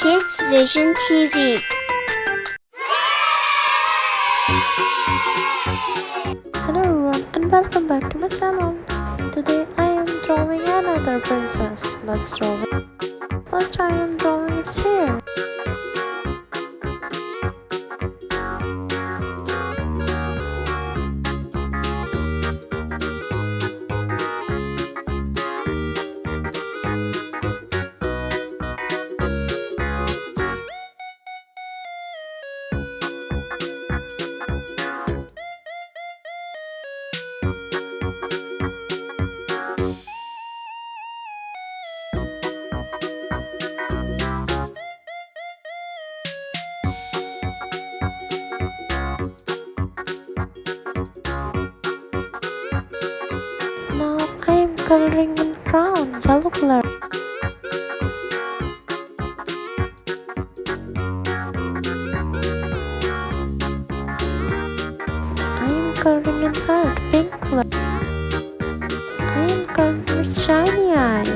KidsVision TV. Hello everyone and welcome back to my channel. Today I am drawing another princess. Let's draw it. First I am drawing its hair. Now I am coloring in brown, yellow color. I am coloring in heart, pink color. I am coloring its shiny eye.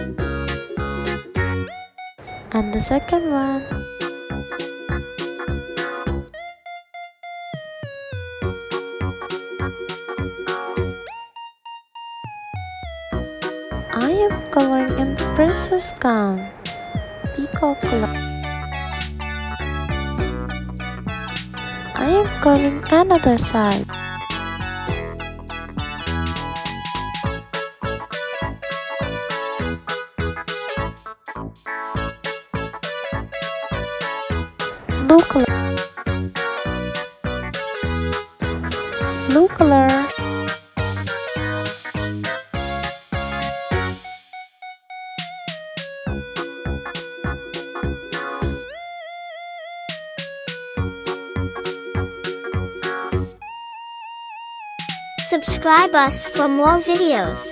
And the second one. I am coloring in the princess gown, peacock color. I am coloring another side. Blue color. Blue color. Subscribe us for more videos.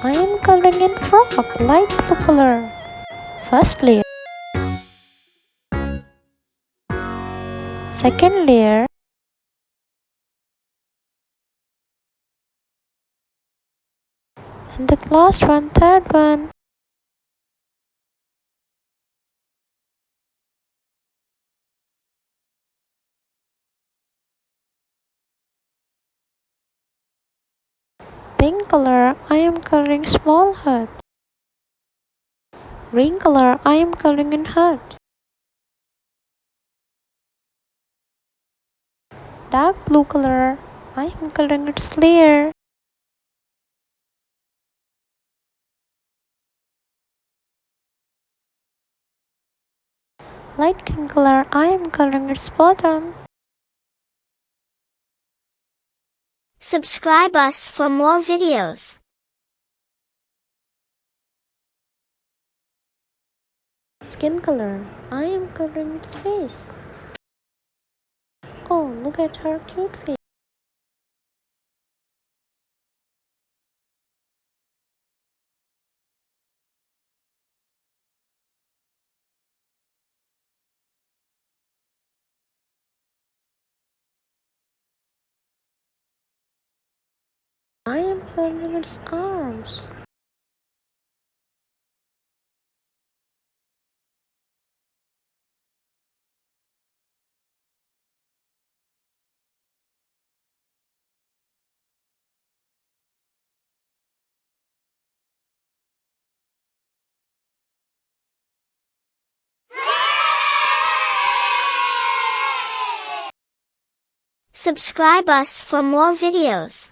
I am coloring in frog, light blue color. First layer. Second layer. And the last one, third one. Pink color, I am coloring small heart. Green color, I am coloring in heart. Dark blue color, I am coloring its layer. Light green color, I am coloring its bottom. Subscribe us for more videos. Skin color, I am coloring its face. Oh, look at her cute face. I am coloring its arms. Subscribe us for more videos.